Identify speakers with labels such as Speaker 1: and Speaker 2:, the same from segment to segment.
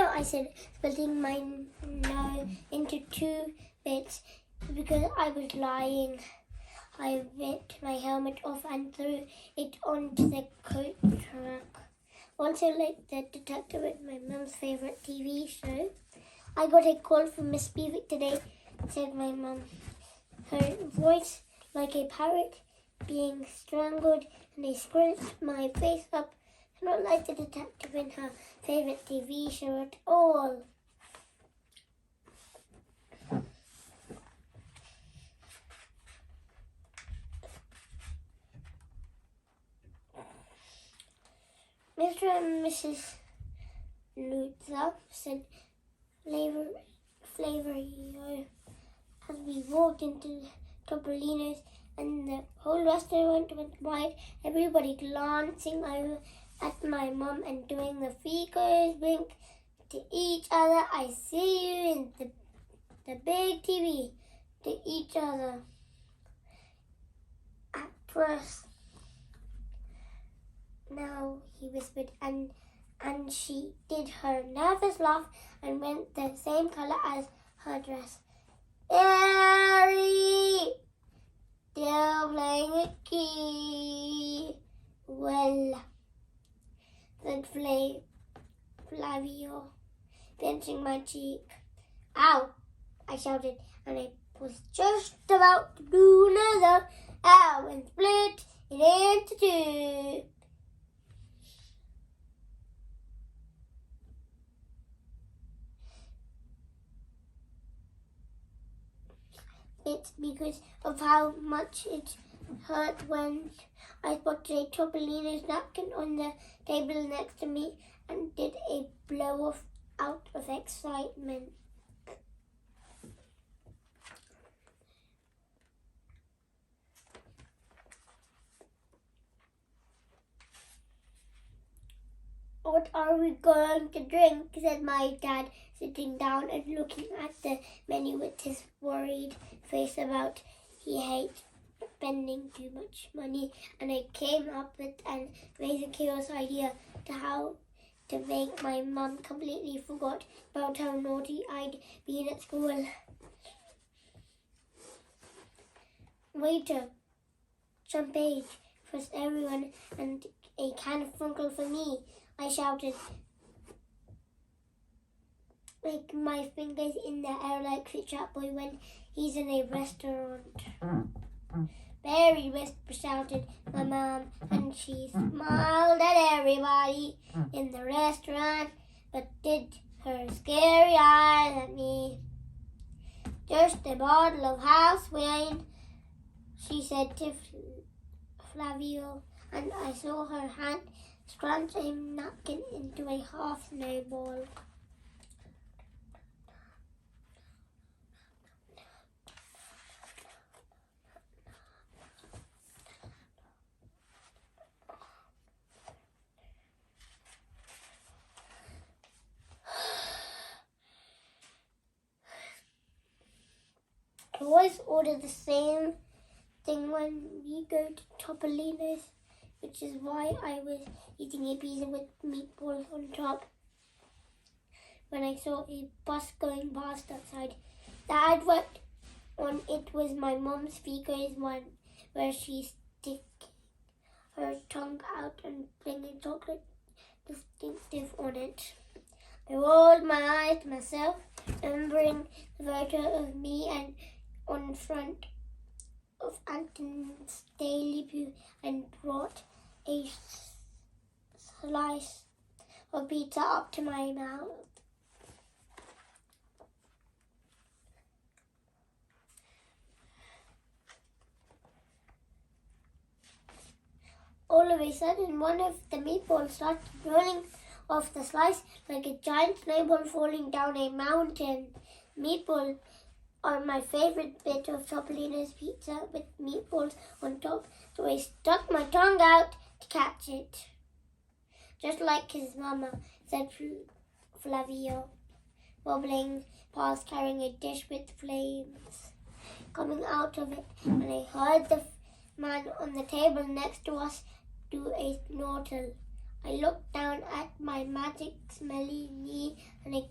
Speaker 1: I said, splitting my no into 2 bits because I was lying. I ripped my helmet off and threw it onto the coat rack. Also, like the detective at my mum's favourite TV show. I got a call from Miss Beavick today, said my mum. Her voice like a parrot being strangled, and I scrunched my face up. Not like the detective in her favourite TV show at all. Mr. and Mrs. Luther said Flavio as we walked into Topolino's, and the whole restaurant went wide, everybody glancing over at my mum and doing the fingers wink to each other. I see you in the big TV to each other. Actress. Now, he whispered, and she did her nervous laugh and went the same colour as her dress. Harry! Still playing a key. Well, said Flavio, pinching my cheek. Ow! I shouted, and I was just about to do another. Ow! And split it into 2. It's because of how much it hurt when I spotted a Topolino's napkin on the table next to me and did a blow-off out of excitement. What are we going to drink? Said my dad, sitting down and looking at the menu with his worried face about he hates spending too much money. And I came up with an amazing chaos idea to how to make my mum completely forgot about how naughty I'd been at school. Waiter, champagne for everyone and a can of Funkel for me, I shouted, like my fingers in the air like the chat boy when he's in a restaurant. Very whisper, shouted my mom, and she smiled at everybody in the restaurant, but did her scary eyes at me. Just a bottle of house wine, she said to Flavio, and I saw her hand scrunch a napkin into a half snowball. I always order the same thing when we go to Topolino's, which is why I was eating a pizza with meatballs on top when I saw a bus going past outside. The advert on it was my mom's speakers one, where she stick her tongue out and bring a chocolate distinctive on it. I rolled my eyes to myself, remembering the photo of me and on front of Anton's Daily View, and brought a slice of pizza up to my mouth. All of a sudden, one of the meatballs started rolling off the slice like a giant snowball falling down a mountain. Meatballs are my favorite bit of Topolino's pizza with meatballs on top, so I stuck my tongue out to catch it. Just like his mama, said Flavio, wobbling past carrying a dish with flames coming out of it, and I heard the man on the table next to us do a snortle. I looked down at my magic smelly knee and I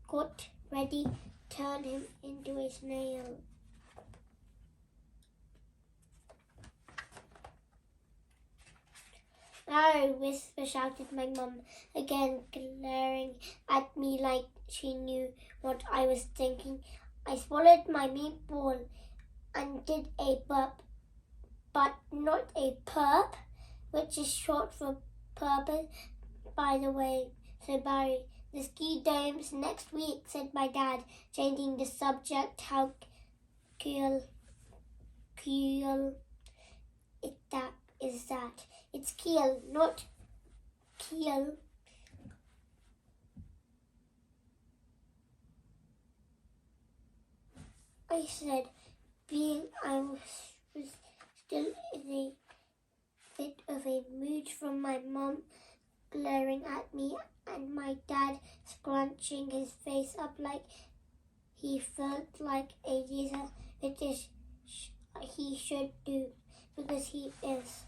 Speaker 1: got ready to turn him into a snail. "No," shouted my mum, again glaring at me like she knew what I was thinking. I swallowed my meatball and did a burp, but not a perp, which is short for purpose, by the way. So Barry, the ski domes next week, said my dad, changing the subject. How cool is that? It's Kiel, not Kiel. I said, being I was still in a bit of a mood from my mum glaring at me and my dad scrunching his face up like he felt like a geezer, which is he should do, because he is.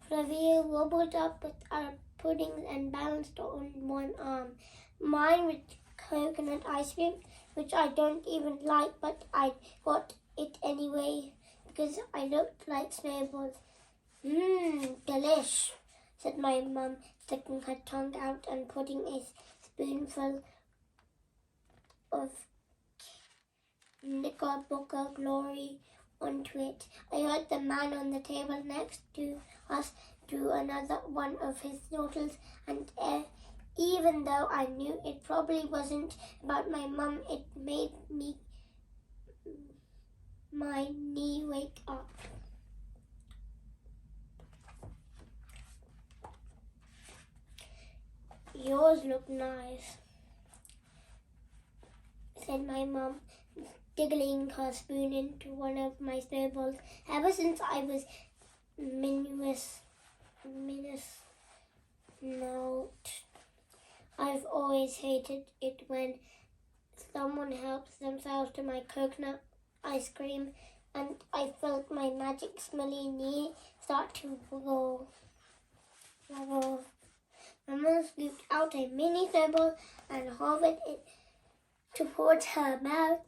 Speaker 1: Flavia wobbled up with our puddings and balanced on one arm. Mine with coconut ice cream, which I don't even like, but I got it anyway because I looked like snowballs. Delish, said my mum, sticking her tongue out and putting a spoonful of knickerbocker glory onto it. I heard the man on the table next to us do another one of his snortles, and even though I knew it probably wasn't about my mum, it made my knee wake up. Yours look nice, said my mum, diggling her spoon into one of my snowballs. Ever since I was I've always hated it when someone helps themselves to my coconut ice cream, and I felt my magic smelly knee start to wiggle. Mama scooped out a mini snowball and hovered it towards her mouth,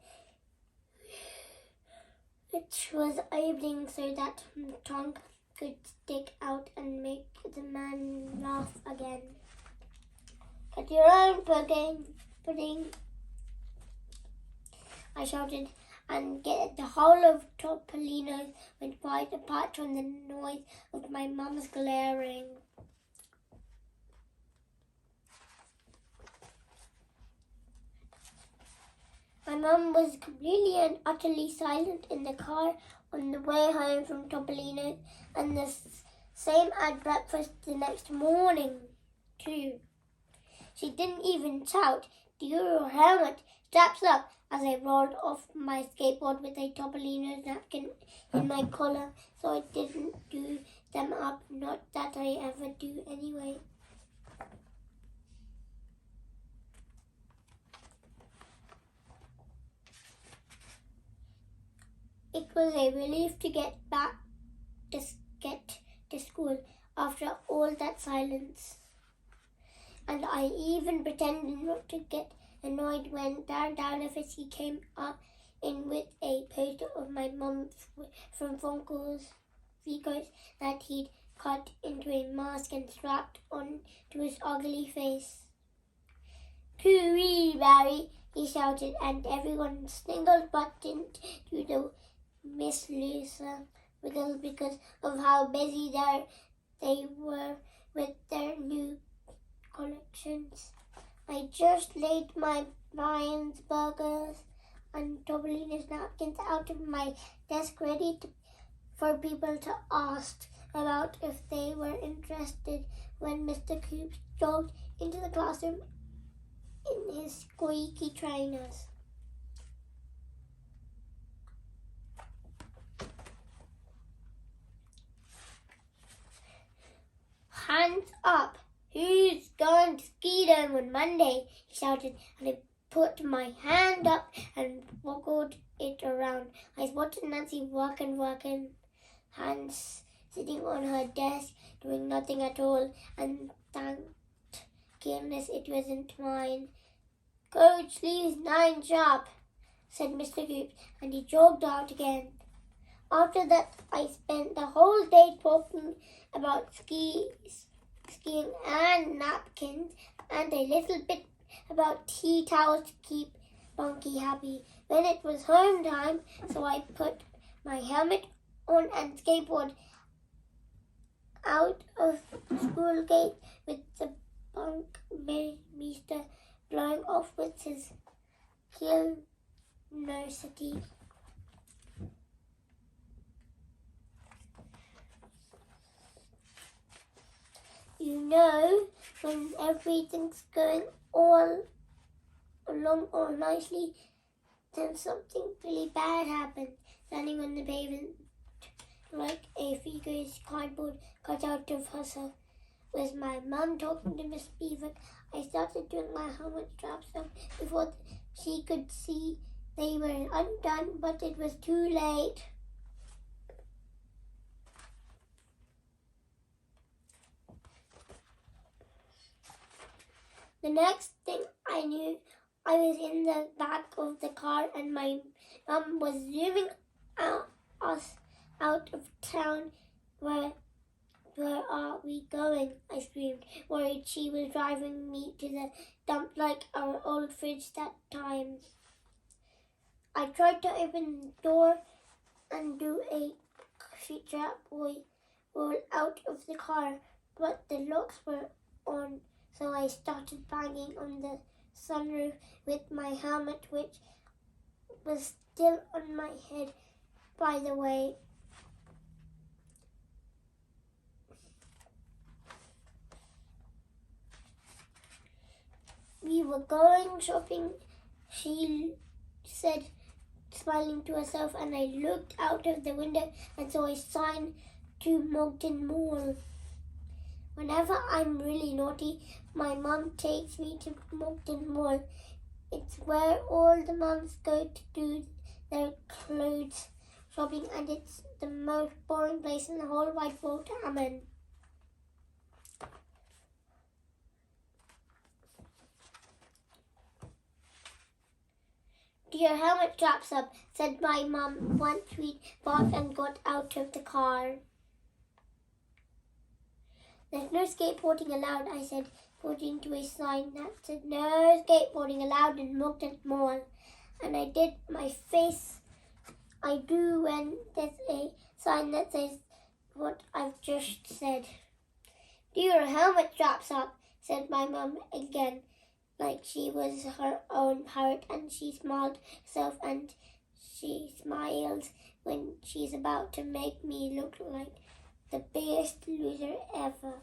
Speaker 1: which was opening so that her tongue could stick out and make the man laugh again. "Get your own pudding," I shouted, and the whole of Topolino went quiet apart from the noise of my mum's glaring. My mum was completely and utterly silent in the car on the way home from Topolino, and the same at breakfast the next morning, too. She didn't even shout, "Do your helmet, straps up," as I rolled off my skateboard with a Topolino napkin in my collar, so I didn't do them up, not that I ever do anyway. It was a relief to get back to school after all that silence. And I even pretended not to get annoyed when down a Fisky came up in with a poster of my mum from Fonko's Vico's that he'd cut into a mask and strapped on to his ugly face. "Cooey, Barry," he shouted, and everyone sniggled but didn't do the Miss Lisa wiggle because of how busy they were with their new collections. I just laid my Brian's burgers and Topolino's napkins out of my desk ready for people to ask about if they were interested when Mr. Coop jogged into the classroom in his squeaky trainers. "Hands up! Who's going to ski dome on Monday?" he shouted, and a put my hand up and woggled it around. I spotted Nancy working, hands sitting on her desk, doing nothing at all, and thank goodness it wasn't mine. "Coach leaves 9 sharp," said Mr. Goops, and he jogged out again. After that, I spent the whole day talking about skiing and napkins, and a little bit about tea towels to keep Bunky happy. Then it was home time, so I put my helmet on and skateboard out of the school gate with the bunkmeister blowing off with his curiosity. You know, when everything's going all along all nicely, then something really bad happens. Standing on the pavement like a figure's cardboard cut out of herself was my mum talking to Miss Beaver. I started doing my helmet straps up before she could see they were undone, but it was too late. The next thing I knew, I was in the back of the car and my mum was zooming us out of town. Where are we going?" I screamed, worried she was driving me to the dump like our old fridge that time. I tried to open the door and do a trap roll out of the car, but the locks were on, so I started banging on the sunroof with my helmet, which was still on my head, by the way. "We were going shopping," she said, smiling to herself, and I looked out of the window and saw a sign to Moncton Mall. Whenever I'm really naughty, my mum takes me to Moncton Mall. It's where all the mums go to do their clothes shopping, and it's the most boring place in the whole wide world to am in. "Do your helmet straps up," said my mum once we parked and got out of the car. "There's no skateboarding allowed," I said, pointing to a sign that said "No skateboarding allowed in Moncton Mall." And I did my face I do when there's a sign that says what I've just said. "Do your helmet straps up," said my mum again, like she was her own parrot, and she smiled herself, and she smiles when she's about to make me look like the biggest loser ever.